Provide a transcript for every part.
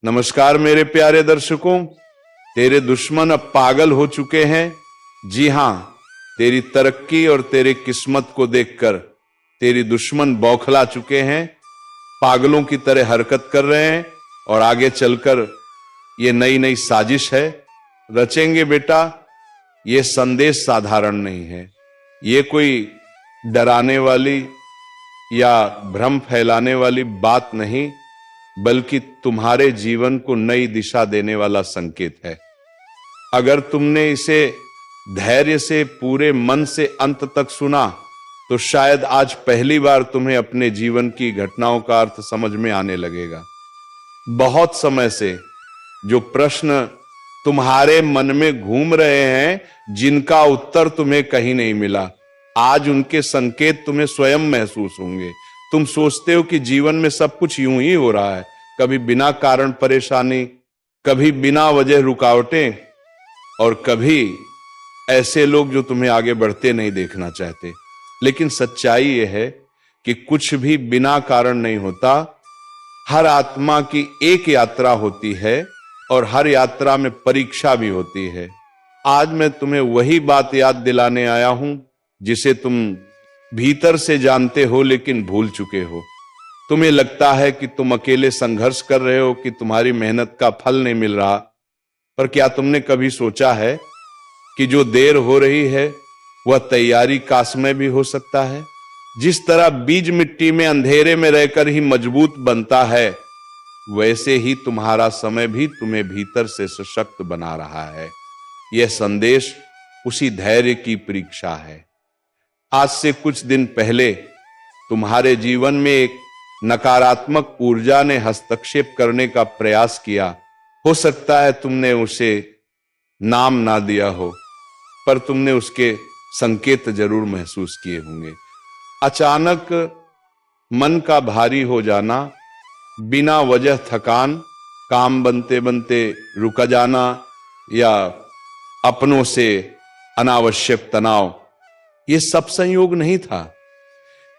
नमस्कार मेरे प्यारे दर्शकों, तेरे दुश्मन अब पागल हो चुके हैं। जी हां, तेरी तरक्की और तेरे किस्मत को देखकर तेरी दुश्मन बौखला चुके हैं, पागलों की तरह हरकत कर रहे हैं और आगे चलकर ये नई नई साजिश है रचेंगे। बेटा, ये संदेश साधारण नहीं है, ये कोई डराने वाली या भ्रम फैलाने वाली बात नहीं, बल्कि तुम्हारे जीवन को नई दिशा देने वाला संकेत है। अगर तुमने इसे धैर्य से, पूरे मन से अंत तक सुना, तो शायद आज पहली बार तुम्हें अपने जीवन की घटनाओं का अर्थ समझ में आने लगेगा। बहुत समय से जो प्रश्न तुम्हारे मन में घूम रहे हैं, जिनका उत्तर तुम्हें कहीं नहीं मिला, आज उनके संकेत तुम्हें स्वयं महसूस होंगे। तुम सोचते हो कि जीवन में सब कुछ यूं ही हो रहा है, कभी बिना कारण परेशानी, कभी बिना वजह रुकावटें, और कभी ऐसे लोग जो तुम्हें आगे बढ़ते नहीं देखना चाहते। लेकिन सच्चाई यह है कि कुछ भी बिना कारण नहीं होता। हर आत्मा की एक यात्रा होती है और हर यात्रा में परीक्षा भी होती है। आज मैं तुम्हें वही बात याद दिलाने आया हूं जिसे तुम भीतर से जानते हो लेकिन भूल चुके हो। तुम्हें लगता है कि तुम अकेले संघर्ष कर रहे हो, कि तुम्हारी मेहनत का फल नहीं मिल रहा, पर क्या तुमने कभी सोचा है कि जो देर हो रही है वह तैयारी का समय भी हो सकता है? जिस तरह बीज मिट्टी में अंधेरे में रहकर ही मजबूत बनता है, वैसे ही तुम्हारा समय भी तुम्हें भीतर से सशक्त बना रहा है। यह संदेश उसी धैर्य की परीक्षा है। आज से कुछ दिन पहले तुम्हारे जीवन में एक नकारात्मक ऊर्जा ने हस्तक्षेप करने का प्रयास किया। हो सकता है तुमने उसे नाम ना दिया हो, पर तुमने उसके संकेत जरूर महसूस किए होंगे। अचानक मन का भारी हो जाना, बिना वजह थकान, काम बनते बनते रुक जाना, या अपनों से अनावश्यक तनाव, यह सब संयोग नहीं था।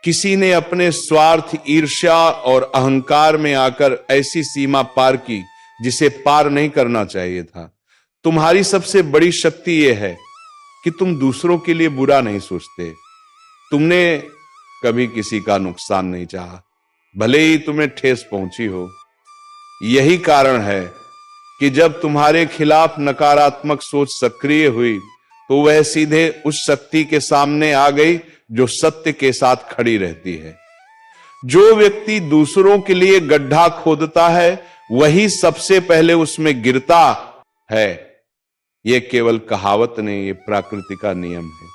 किसी ने अपने स्वार्थ, ईर्ष्या और अहंकार में आकर ऐसी सीमा पार की जिसे पार नहीं करना चाहिए था। तुम्हारी सबसे बड़ी शक्ति यह है कि तुम दूसरों के लिए बुरा नहीं सोचते। तुमने कभी किसी का नुकसान नहीं चाहा, भले ही तुम्हें ठेस पहुंची हो। यही कारण है कि जब तुम्हारे खिलाफ नकारात्मक सोच सक्रिय हुई, तो वह सीधे उस शक्ति के सामने आ गई जो सत्य के साथ खड़ी रहती है। जो व्यक्ति दूसरों के लिए गड्ढा खोदता है, वही सबसे पहले उसमें गिरता है। यह केवल कहावत नहीं, यह प्रकृति का नियम है।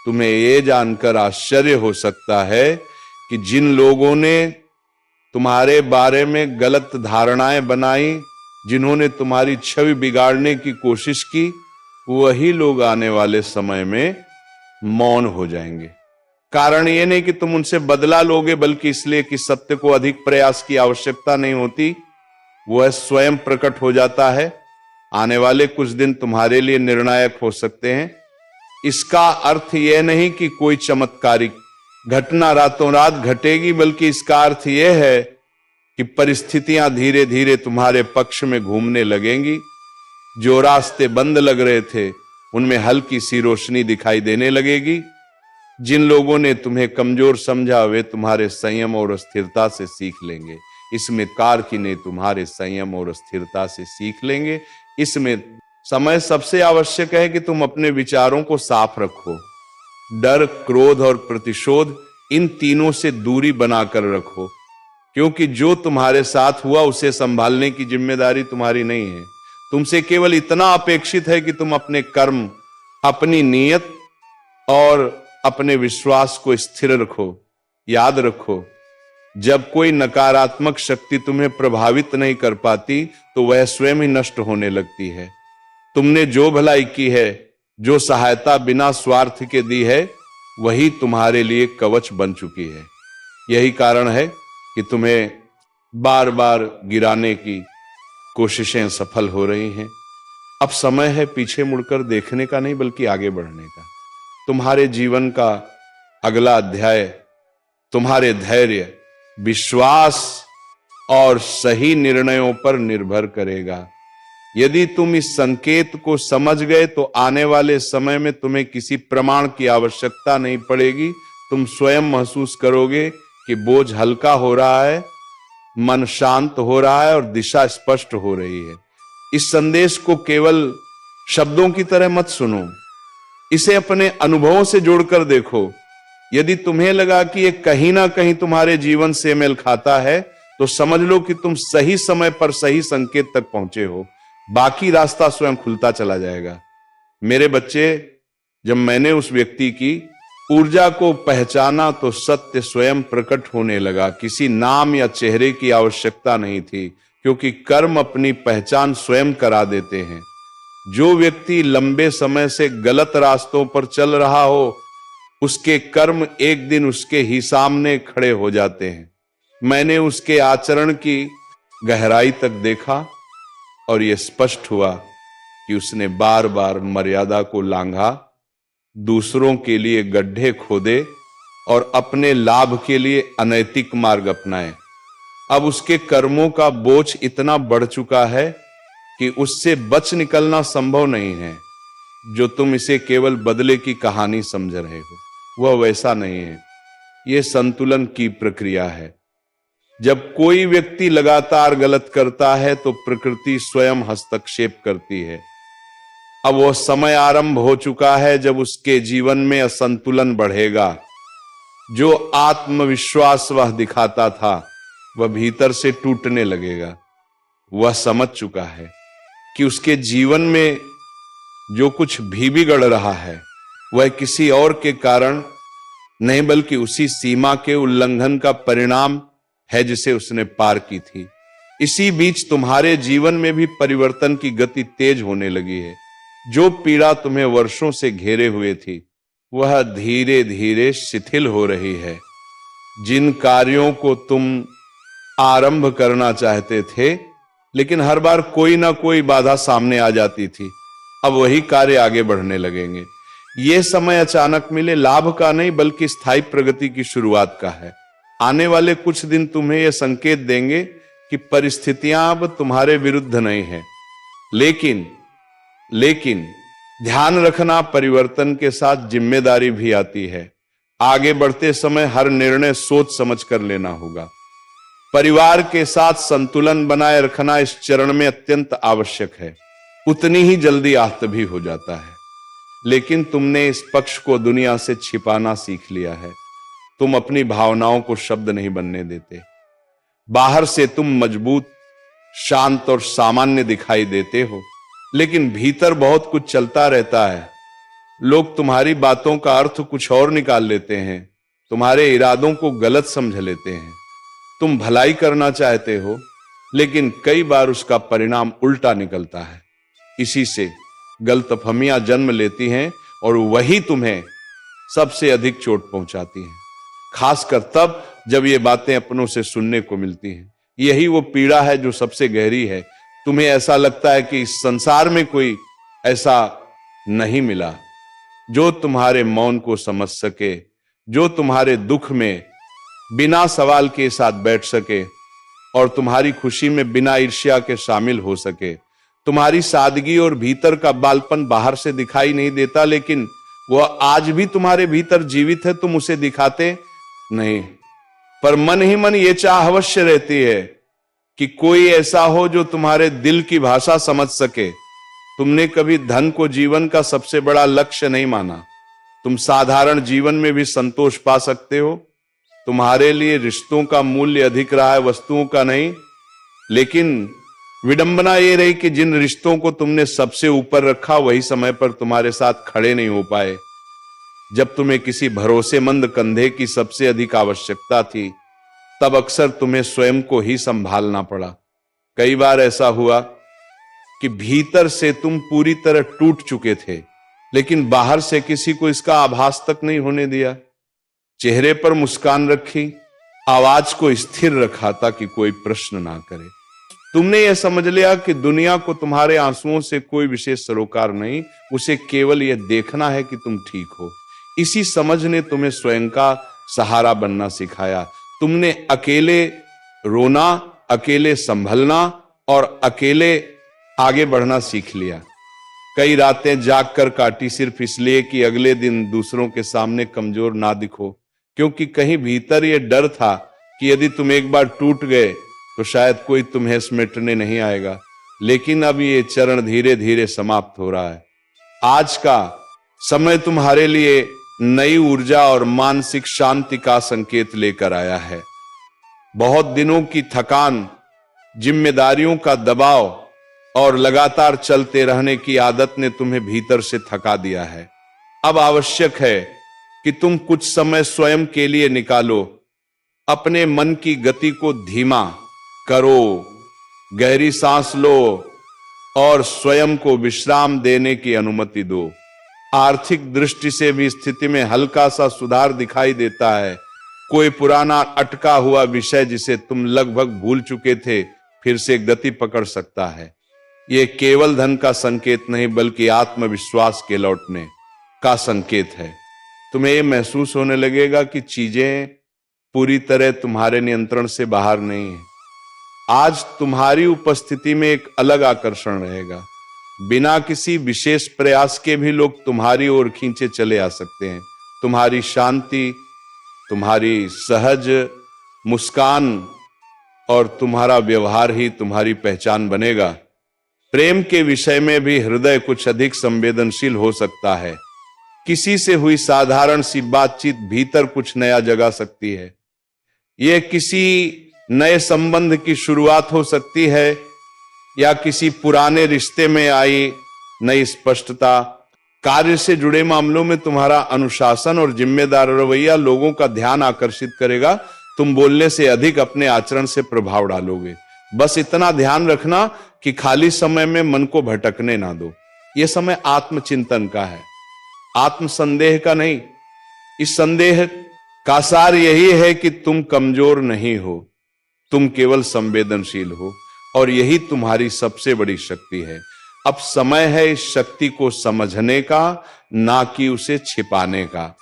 तुम्हें यह जानकर आश्चर्य हो सकता है कि जिन लोगों ने तुम्हारे बारे में गलत धारणाएं बनाई, जिन्होंने तुम्हारी छवि बिगाड़ने की कोशिश की, वही लोग आने वाले समय में मौन हो जाएंगे। कारण यह नहीं कि तुम उनसे बदला लोगे, बल्कि इसलिए कि सत्य को अधिक प्रयास की आवश्यकता नहीं होती, वह स्वयं प्रकट हो जाता है। आने वाले कुछ दिन तुम्हारे लिए निर्णायक हो सकते हैं। इसका अर्थ यह नहीं कि कोई चमत्कारिक घटना रातों रात घटेगी, बल्कि इसका अर्थ यह है कि परिस्थितियां धीरे धीरे तुम्हारे पक्ष में घूमने लगेंगी। जो रास्ते बंद लग रहे थे, उनमें हल्की सी रोशनी दिखाई देने लगेगी। जिन लोगों ने तुम्हें कमजोर समझा, वे तुम्हारे संयम और स्थिरता से सीख लेंगे। इसमें कारकी ने तुम्हारे संयम और स्थिरता से सीख लेंगे। इसमें समय सबसे आवश्यक है कि तुम अपने विचारों को साफ रखो। डर, क्रोध और प्रतिशोध, इन तीनों से दूरी बनाकर रखो, क्योंकि जो तुम्हारे साथ हुआ उसे संभालने की जिम्मेदारी तुम्हारी नहीं है। तुमसे केवल इतना अपेक्षित है कि तुम अपने कर्म, अपनी नीयत और अपने विश्वास को स्थिर रखो। याद रखो, जब कोई नकारात्मक शक्ति तुम्हें प्रभावित नहीं कर पाती, तो वह स्वयं ही नष्ट होने लगती है। तुमने जो भलाई की है, जो सहायता बिना स्वार्थ के दी है, वही तुम्हारे लिए कवच बन चुकी है। यही कारण है कि तुम्हें बार बार गिराने की कोशिशें सफल हो रही हैं। अब समय है पीछे मुड़कर देखने का नहीं, बल्कि आगे बढ़ने का। तुम्हारे जीवन का अगला अध्याय तुम्हारे धैर्य, विश्वास और सही निर्णयों पर निर्भर करेगा। यदि तुम इस संकेत को समझ गए तो आने वाले समय में तुम्हें किसी प्रमाण की आवश्यकता नहीं पड़ेगी। तुम स्वयं महसूस करोगे कि बोझ हल्का हो रहा है, मन शांत हो रहा है और दिशा स्पष्ट हो रही है। इस संदेश को केवल शब्दों की तरह मत सुनो, इसे अपने अनुभवों से जोड़कर देखो। यदि तुम्हें लगा कि ये कहीं ना कहीं तुम्हारे जीवन से मेल खाता है तो समझ लो कि तुम सही समय पर सही संकेत तक पहुंचे हो। बाकी रास्ता स्वयं खुलता चला जाएगा। मेरे बच्चे, जब मैंने उस व्यक्ति की ऊर्जा को पहचाना तो सत्य स्वयं प्रकट होने लगा। किसी नाम या चेहरे की आवश्यकता नहीं थी, क्योंकि कर्म अपनी पहचान स्वयं करा देते हैं। जो व्यक्ति लंबे समय से गलत रास्तों पर चल रहा हो, उसके कर्म एक दिन उसके ही सामने खड़े हो जाते हैं। मैंने उसके आचरण की गहराई तक देखा और यह स्पष्ट हुआ कि उसने बार बार मर्यादा को लांघा, दूसरों के लिए गड्ढे खोदे और अपने लाभ के लिए अनैतिक मार्ग अपनाए। अब उसके कर्मों का बोझ इतना बढ़ चुका है कि उससे बच निकलना संभव नहीं है। जो तुम इसे केवल बदले की कहानी समझ रहे हो, वह वैसा नहीं है। यह संतुलन की प्रक्रिया है। जब कोई व्यक्ति लगातार गलत करता है तो प्रकृति स्वयं हस्तक्षेप करती है। अब वह समय आरंभ हो चुका है जब उसके जीवन में असंतुलन बढ़ेगा। जो आत्मविश्वास वह दिखाता था, वह भीतर से टूटने लगेगा। वह समझ चुका है कि उसके जीवन में जो कुछ भी बिगड़ रहा है वह किसी और के कारण नहीं, बल्कि उसी सीमा के उल्लंघन का परिणाम है जिसे उसने पार की थी। इसी बीच तुम्हारे जीवन में भी परिवर्तन की गति तेज होने लगी है। जो पीड़ा तुम्हें वर्षों से घेरे हुए थी, वह धीरे धीरे शिथिल हो रही है। जिन कार्यों को तुम आरंभ करना चाहते थे, लेकिन हर बार कोई ना कोई बाधा सामने आ जाती थी, अब वही कार्य आगे बढ़ने लगेंगे। यह समय अचानक मिले लाभ का नहीं, बल्कि स्थायी प्रगति की शुरुआत का है। आने वाले कुछ दिन तुम्हें यह संकेत देंगे कि परिस्थितियां अब तुम्हारे विरुद्ध नहीं है। लेकिन ध्यान रखना, परिवर्तन के साथ जिम्मेदारी भी आती है। आगे बढ़ते समय हर निर्णय सोच समझ कर लेना होगा। परिवार के साथ संतुलन बनाए रखना इस चरण में अत्यंत आवश्यक है। उतनी ही जल्दी आहत भी हो जाता है, लेकिन तुमने इस पक्ष को दुनिया से छिपाना सीख लिया है। तुम अपनी भावनाओं को शब्द नहीं बनने देते। बाहर से तुम मजबूत, शांत और सामान्य दिखाई देते हो, लेकिन भीतर बहुत कुछ चलता रहता है। लोग तुम्हारी बातों का अर्थ कुछ और निकाल लेते हैं, तुम्हारे इरादों को गलत समझ लेते हैं। तुम भलाई करना चाहते हो, लेकिन कई बार उसका परिणाम उल्टा निकलता है। इसी से गलतफहमियां जन्म लेती हैं और वही तुम्हें सबसे अधिक चोट पहुंचाती हैं, खासकर तब जब ये बातें अपनों से सुनने को मिलती हैं। यही वो पीड़ा है जो सबसे गहरी है। तुम्हें ऐसा लगता है कि इस संसार में कोई ऐसा नहीं मिला जो तुम्हारे मौन को समझ सके, जो तुम्हारे दुख में बिना सवाल के साथ बैठ सके और तुम्हारी खुशी में बिना ईर्ष्या के शामिल हो सके। तुम्हारी सादगी और भीतर का बालपन बाहर से दिखाई नहीं देता, लेकिन वह आज भी तुम्हारे भीतर जीवित है। तुम उसे दिखाते नहीं, पर मन ही मन ये चाह अवश्य रहती है कि कोई ऐसा हो जो तुम्हारे दिल की भाषा समझ सके। तुमने कभी धन को जीवन का सबसे बड़ा लक्ष्य नहीं माना। तुम साधारण जीवन में भी संतोष पा सकते हो। तुम्हारे लिए रिश्तों का मूल्य अधिक रहा है, वस्तुओं का नहीं। लेकिन विडंबना ये रही कि जिन रिश्तों को तुमने सबसे ऊपर रखा, वही समय पर तुम्हारे साथ खड़े नहीं हो पाए। जब तुम्हें किसी भरोसेमंद कंधे की सबसे अधिक आवश्यकता थी, तब अक्सर तुम्हें स्वयं को ही संभालना पड़ा। कई बार ऐसा हुआ कि भीतर से तुम पूरी तरह टूट चुके थे, लेकिन बाहर से किसी को इसका आभास तक नहीं होने दिया। चेहरे पर मुस्कान रखी, आवाज को स्थिर रखा ताकि कोई प्रश्न ना करे। तुमने यह समझ लिया कि दुनिया को तुम्हारे आंसुओं से कोई विशेष सरोकार नहीं, उसे केवल यह देखना है कि तुम ठीक हो। इसी समझ ने तुम्हें स्वयं का सहारा बनना सिखाया। तुमने अकेले रोना अकेले संभलना और अकेले आगे बढ़ना सीख लिया। कई रातें जागकर काटी सिर्फ इसलिए कि अगले दिन दूसरों के सामने कमजोर ना दिखो, क्योंकि कहीं भीतर यह डर था कि यदि तुम एक बार टूट गए तो शायद कोई तुम्हें समेटने नहीं आएगा। लेकिन अब ये चरण धीरे धीरे समाप्त हो रहा है। आज का समय तुम्हारे लिए नई ऊर्जा और मानसिक शांति का संकेत लेकर आया है। बहुत दिनों की थकान, जिम्मेदारियों का दबाव और लगातार चलते रहने की आदत ने तुम्हें भीतर से थका दिया है। अब आवश्यक है कि तुम कुछ समय स्वयं के लिए निकालो। अपने मन की गति को धीमा करो, गहरी सांस लो और स्वयं को विश्राम देने की अनुमति दो। आर्थिक दृष्टि से भी स्थिति में हल्का सा सुधार दिखाई देता है। कोई पुराना अटका हुआ विषय जिसे तुम लगभग भूल चुके थे फिर से गति पकड़ सकता है। यह केवल धन का संकेत नहीं बल्कि आत्मविश्वास के लौटने का संकेत है। तुम्हें यह महसूस होने लगेगा कि चीजें पूरी तरह तुम्हारे नियंत्रण से बाहर नहीं है। आज तुम्हारी उपस्थिति में एक अलग आकर्षण रहेगा। बिना किसी विशेष प्रयास के भी लोग तुम्हारी ओर खींचे चले आ सकते हैं। तुम्हारी शांति, तुम्हारी सहज मुस्कान और तुम्हारा व्यवहार ही तुम्हारी पहचान बनेगा। प्रेम के विषय में भी हृदय कुछ अधिक संवेदनशील हो सकता है। किसी से हुई साधारण सी बातचीत भीतर कुछ नया जगा सकती है। यह किसी नए संबंध की शुरुआत हो सकती है या किसी पुराने रिश्ते में आई नई स्पष्टता। कार्य से जुड़े मामलों में तुम्हारा अनुशासन और जिम्मेदार रवैया लोगों का ध्यान आकर्षित करेगा। तुम बोलने से अधिक अपने आचरण से प्रभाव डालोगे। बस इतना ध्यान रखना कि खाली समय में मन को भटकने ना दो। यह समय आत्मचिंतन का है, आत्मसंदेह का नहीं। इस संदेह का सार यही है कि तुम कमजोर नहीं हो, तुम केवल संवेदनशील हो और यही तुम्हारी सबसे बड़ी शक्ति है। अब समय है इस शक्ति को समझने का, ना कि उसे छिपाने का।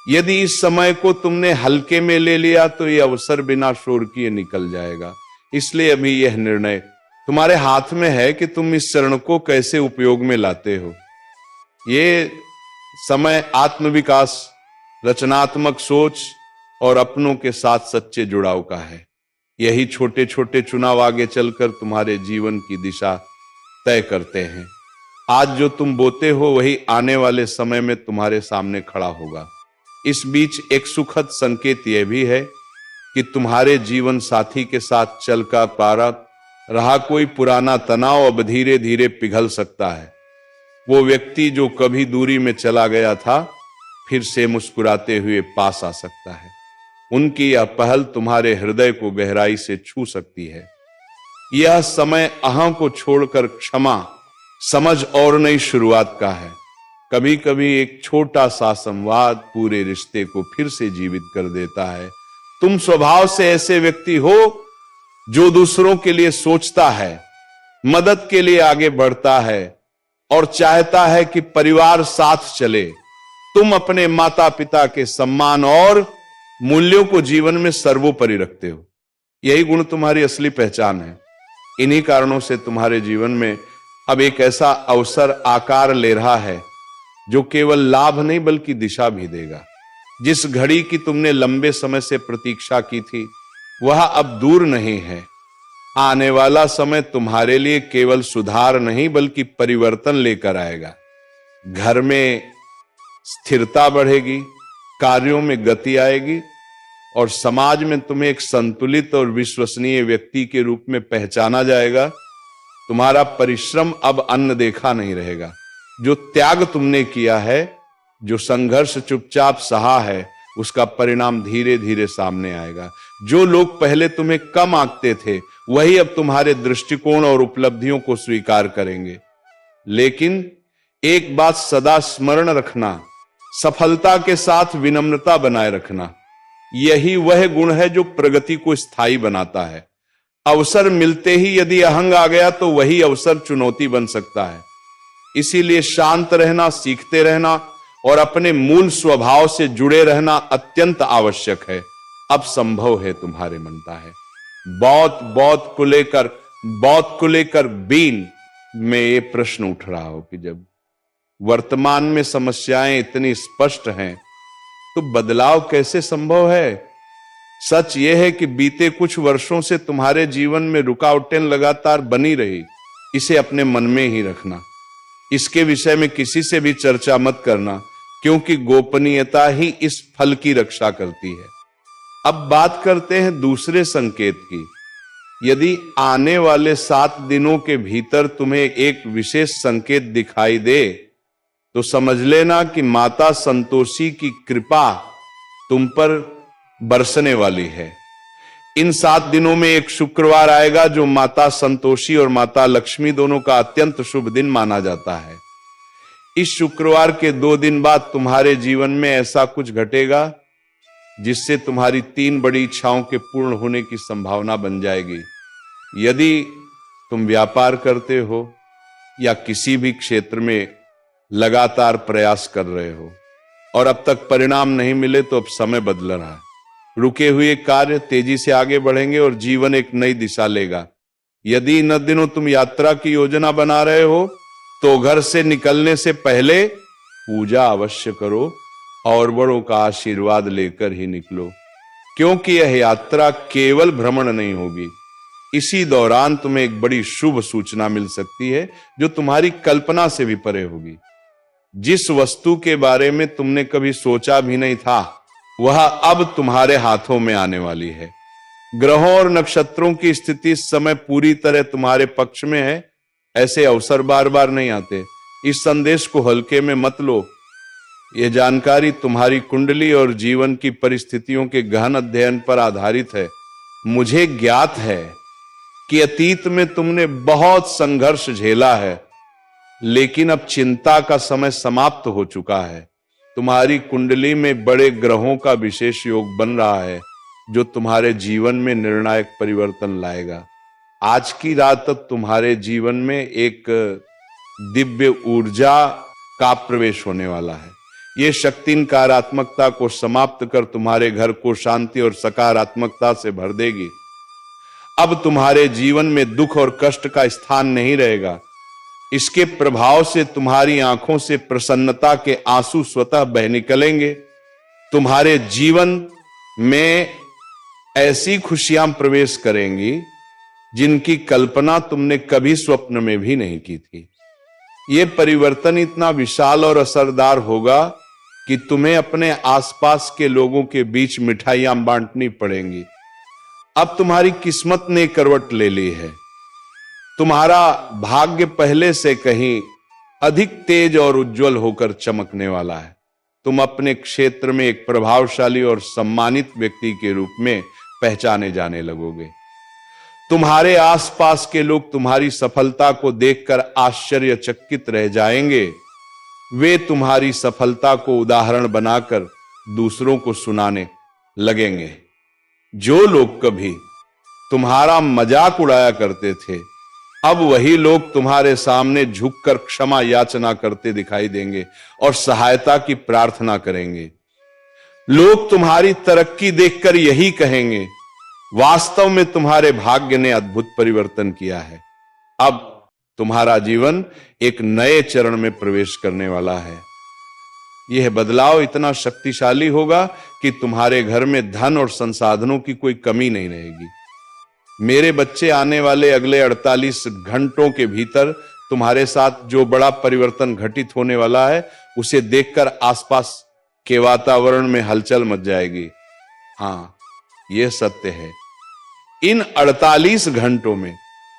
यदि इस समय को तुमने हल्के में ले लिया तो यह अवसर बिना शोर किए निकल जाएगा। इसलिए अभी यह निर्णय तुम्हारे हाथ में है कि तुम इस क्षण को कैसे उपयोग में लाते हो। ये समय आत्मविकास, रचनात्मक सोच और अपनों के साथ सच्चे जुड़ाव का है। यही छोटे छोटे चुनाव आगे चलकर तुम्हारे जीवन की दिशा तय करते हैं। आज जो तुम बोते हो वही आने वाले समय में तुम्हारे सामने खड़ा होगा। इस बीच एक सुखद संकेत यह भी है कि तुम्हारे जीवन साथी के साथ चलकर पारा रहा कोई पुराना तनाव अब धीरे धीरे पिघल सकता है। वो व्यक्ति जो कभी दूरी में चला गया था फिर से मुस्कुराते हुए पास आ सकता है। उनकी यह पहल तुम्हारे हृदय को गहराई से छू सकती है। यह समय अहं को छोड़कर क्षमा, समझ और नई शुरुआत का है। कभी कभी एक छोटा सा संवाद पूरे रिश्ते को फिर से जीवित कर देता है। तुम स्वभाव से ऐसे व्यक्ति हो जो दूसरों के लिए सोचता है, मदद के लिए आगे बढ़ता है और चाहता है कि परिवार साथ चले। तुम अपने माता पिता के सम्मान और मूल्यों को जीवन में सर्वोपरि रखते हो। यही गुण तुम्हारी असली पहचान है। इन्हीं कारणों से तुम्हारे जीवन में अब एक ऐसा अवसर आकार ले रहा है जो केवल लाभ नहीं बल्कि दिशा भी देगा। जिस घड़ी की तुमने लंबे समय से प्रतीक्षा की थी वह अब दूर नहीं है। आने वाला समय तुम्हारे लिए केवल सुधार नहीं बल्कि परिवर्तन लेकर आएगा। घर में स्थिरता बढ़ेगी, कार्यों में गति आएगी और समाज में तुम्हें एक संतुलित और विश्वसनीय व्यक्ति के रूप में पहचाना जाएगा। तुम्हारा परिश्रम अब अन्न देखा नहीं रहेगा। जो त्याग तुमने किया है, जो संघर्ष चुपचाप सहा है, उसका परिणाम धीरे धीरे सामने आएगा। जो लोग पहले तुम्हें कम आंकते थे वही अब तुम्हारे दृष्टिकोण और उपलब्धियों को स्वीकार करेंगे। लेकिन एक बात सदा स्मरण रखना, सफलता के साथ विनम्रता बनाए रखना। यही वह गुण है जो प्रगति को स्थायी बनाता है। अवसर मिलते ही यदि अहंग आ गया तो वही अवसर चुनौती बन सकता है। इसीलिए शांत रहना, सीखते रहना और अपने मूल स्वभाव से जुड़े रहना अत्यंत आवश्यक है। अब संभव है, तुम्हारे मनता है। बौद्ध को लेकर बीन में ये प्रश्न उठ रहा हो कि जब वर्तमान में समस्याएं इतनी स्पष्ट हैं तो बदलाव कैसे संभव है। सच यह है कि बीते कुछ वर्षों से तुम्हारे जीवन में रुकावटें लगातार बनी रही। इसे अपने मन में ही रखना, इसके विषय में किसी से भी चर्चा मत करना, क्योंकि गोपनीयता ही इस फल की रक्षा करती है। अब बात करते हैं दूसरे संकेत की। यदि आने वाले 7 दिनों के भीतर तुम्हें एक विशेष संकेत दिखाई दे तो समझ लेना कि माता संतोषी की कृपा तुम पर बरसने वाली है। इन 7 दिनों में एक शुक्रवार आएगा जो माता संतोषी और माता लक्ष्मी दोनों का अत्यंत शुभ दिन माना जाता है। इस शुक्रवार के 2 दिन बाद तुम्हारे जीवन में ऐसा कुछ घटेगा जिससे तुम्हारी 3 बड़ी इच्छाओं के पूर्ण होने की संभावना बन जाएगी। यदि तुम व्यापार करते हो या किसी भी क्षेत्र में लगातार प्रयास कर रहे हो और अब तक परिणाम नहीं मिले तो अब समय बदल रहा है। रुके हुए कार्य तेजी से आगे बढ़ेंगे और जीवन एक नई दिशा लेगा। यदि इन दिनों तुम यात्रा की योजना बना रहे हो तो घर से निकलने से पहले पूजा अवश्य करो और बड़ों का आशीर्वाद लेकर ही निकलो, क्योंकि यह यात्रा केवल भ्रमण नहीं होगी। इसी दौरान तुम्हें एक बड़ी शुभ सूचना मिल सकती है जो तुम्हारी कल्पना से भी परे होगी। जिस वस्तु के बारे में तुमने कभी सोचा भी नहीं था वह अब तुम्हारे हाथों में आने वाली है। ग्रहों और नक्षत्रों की स्थिति इस समय पूरी तरह तुम्हारे पक्ष में है। ऐसे अवसर बार बार नहीं आते। इस संदेश को हल्के में मत लो। यह जानकारी तुम्हारी कुंडली और जीवन की परिस्थितियों के गहन अध्ययन पर आधारित है। मुझे ज्ञात है कि अतीत में तुमने बहुत संघर्ष झेला है, लेकिन अब चिंता का समय समाप्त हो चुका है। तुम्हारी कुंडली में बड़े ग्रहों का विशेष योग बन रहा है जो तुम्हारे जीवन में निर्णायक परिवर्तन लाएगा। आज की रात तक तुम्हारे जीवन में एक दिव्य ऊर्जा का प्रवेश होने वाला है। यह शक्ति नकारात्मकता को समाप्त कर तुम्हारे घर को शांति और सकारात्मकता से भर देगी। अब तुम्हारे जीवन में दुख और कष्ट का स्थान नहीं रहेगा। इसके प्रभाव से तुम्हारी आंखों से प्रसन्नता के आंसू स्वतः बह निकलेंगे। तुम्हारे जीवन में ऐसी खुशियां प्रवेश करेंगी जिनकी कल्पना तुमने कभी स्वप्न में भी नहीं की थी। यह परिवर्तन इतना विशाल और असरदार होगा कि तुम्हें अपने आसपास के लोगों के बीच मिठाइयां बांटनी पड़ेंगी। अब तुम्हारी किस्मत ने करवट ले ली है। तुम्हारा भाग्य पहले से कहीं अधिक तेज और उज्जवल होकर चमकने वाला है। तुम अपने क्षेत्र में एक प्रभावशाली और सम्मानित व्यक्ति के रूप में पहचाने जाने लगोगे। तुम्हारे आसपास के लोग तुम्हारी सफलता को देखकर आश्चर्यचकित रह जाएंगे। वे तुम्हारी सफलता को उदाहरण बनाकर दूसरों को सुनाने लगेंगे। जो लोग कभी तुम्हारा मजाक उड़ाया करते थे, अब वही लोग तुम्हारे सामने झुककर क्षमा याचना करते दिखाई देंगे और सहायता की प्रार्थना करेंगे। लोग तुम्हारी तरक्की देखकर यही कहेंगे, वास्तव में तुम्हारे भाग्य ने अद्भुत परिवर्तन किया है। अब तुम्हारा जीवन एक नए चरण में प्रवेश करने वाला है। यह बदलाव इतना शक्तिशाली होगा कि तुम्हारे घर में धन और संसाधनों की कोई कमी नहीं रहेगी। मेरे बच्चे, आने वाले अगले 48 घंटों के भीतर तुम्हारे साथ जो बड़ा परिवर्तन घटित होने वाला है उसे देखकर आसपास के वातावरण में हलचल मच जाएगी। हाँ, यह सत्य है। इन 48 घंटों में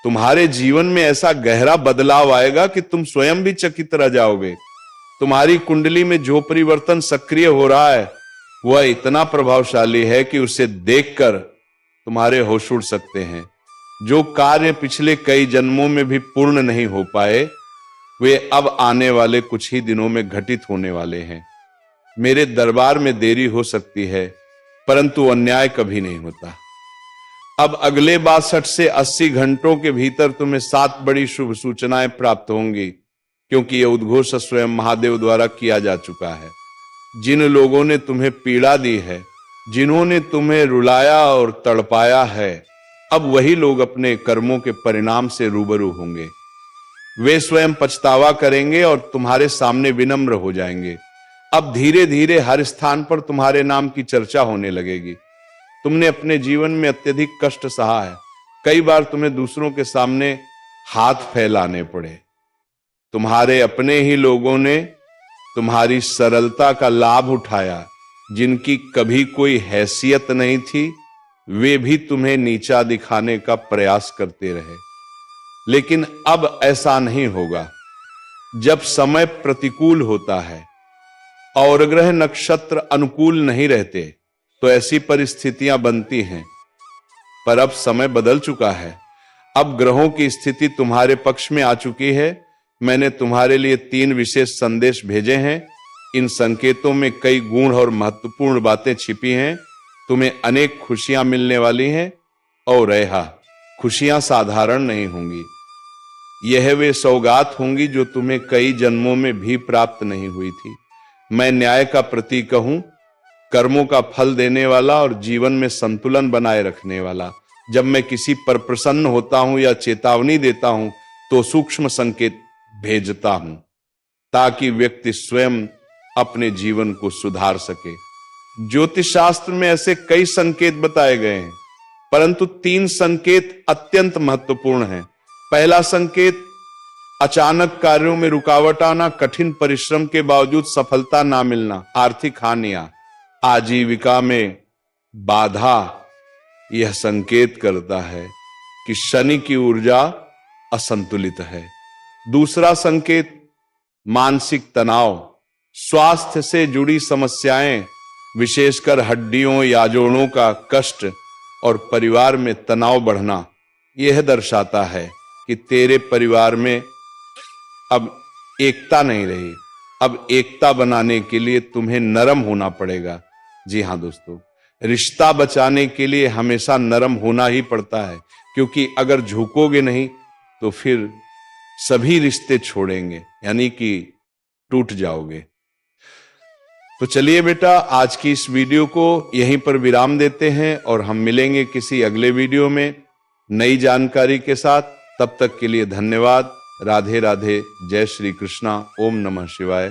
तुम्हारे जीवन में ऐसा गहरा बदलाव आएगा कि तुम स्वयं भी चकित रह जाओगे। तुम्हारी कुंडली में जो परिवर्तन सक्रिय हो रहा है वह इतना प्रभावशाली है कि उसे देखकर तुम्हारे होश उड़ सकते हैं। जो कार्य पिछले कई जन्मों में भी पूर्ण नहीं हो पाए वे अब आने वाले कुछ ही दिनों में घटित होने वाले हैं। मेरे दरबार में देरी हो सकती है, परंतु अन्याय कभी नहीं होता। अब अगले 62 से 80 घंटों के भीतर तुम्हें 7 बड़ी शुभ सूचनाएं प्राप्त होंगी, क्योंकि यह उद्घोष स्वयं महादेव द्वारा किया जा चुका है। जिन लोगों ने तुम्हें पीड़ा दी है, जिन्होंने तुम्हें रुलाया और तड़पाया है, अब वही लोग अपने कर्मों के परिणाम से रूबरू होंगे। वे स्वयं पछतावा करेंगे और तुम्हारे सामने विनम्र हो जाएंगे। अब धीरे धीरे हर स्थान पर तुम्हारे नाम की चर्चा होने लगेगी। तुमने अपने जीवन में अत्यधिक कष्ट सहा है। कई बार तुम्हें दूसरों के सामने हाथ फैलाने पड़े। तुम्हारे अपने ही लोगों ने तुम्हारी सरलता का लाभ उठाया। जिनकी कभी कोई हैसियत नहीं थी, वे भी तुम्हें नीचा दिखाने का प्रयास करते रहे। लेकिन अब ऐसा नहीं होगा। जब समय प्रतिकूल होता है और ग्रह नक्षत्र अनुकूल नहीं रहते तो ऐसी परिस्थितियां बनती हैं। पर अब समय बदल चुका है। अब ग्रहों की स्थिति तुम्हारे पक्ष में आ चुकी है। मैंने तुम्हारे लिए 3 विशेष संदेश भेजे हैं। इन संकेतों में कई गूढ़ और महत्वपूर्ण बातें छिपी हैं। तुम्हें अनेक खुशियां मिलने वाली हैं। और खुशियां साधारण नहीं होंगी। यह वे सौगात होंगी जो तुम्हें कई जन्मों में भी प्राप्त नहीं हुई थी। मैं न्याय का प्रतीक हूं, कर्मों का फल देने वाला और जीवन में संतुलन बनाए रखने वाला। जब मैं किसी पर प्रसन्न होता हूं या चेतावनी देता हूं तो सूक्ष्म संकेत भेजता हूं ताकि व्यक्ति स्वयं अपने जीवन को सुधार सके। ज्योतिष शास्त्र में ऐसे कई संकेत बताए गए हैं, परंतु 3 संकेत अत्यंत महत्वपूर्ण हैं। पहला संकेत, अचानक कार्यों में रुकावट आना, कठिन परिश्रम के बावजूद सफलता ना मिलना, आर्थिक हानियां, आजीविका में बाधा। यह संकेत करता है कि शनि की ऊर्जा असंतुलित है। दूसरा संकेत, मानसिक तनाव, स्वास्थ्य से जुड़ी समस्याएं, विशेषकर हड्डियों या जोड़ों का कष्ट और परिवार में तनाव बढ़ना। यह दर्शाता है कि तेरे परिवार में अब एकता नहीं रही। अब एकता बनाने के लिए तुम्हें नरम होना पड़ेगा। जी हां दोस्तों, रिश्ता बचाने के लिए हमेशा नरम होना ही पड़ता है, क्योंकि अगर झुकोगे नहीं तो फिर सभी रिश्ते छोड़ेंगे, यानी कि टूट जाओगे। तो चलिए बेटा, आज की इस वीडियो को यहीं पर विराम देते हैं और हम मिलेंगे किसी अगले वीडियो में नई जानकारी के साथ। तब तक के लिए धन्यवाद। राधे राधे। जय श्री कृष्णा। ओम नमः शिवाय।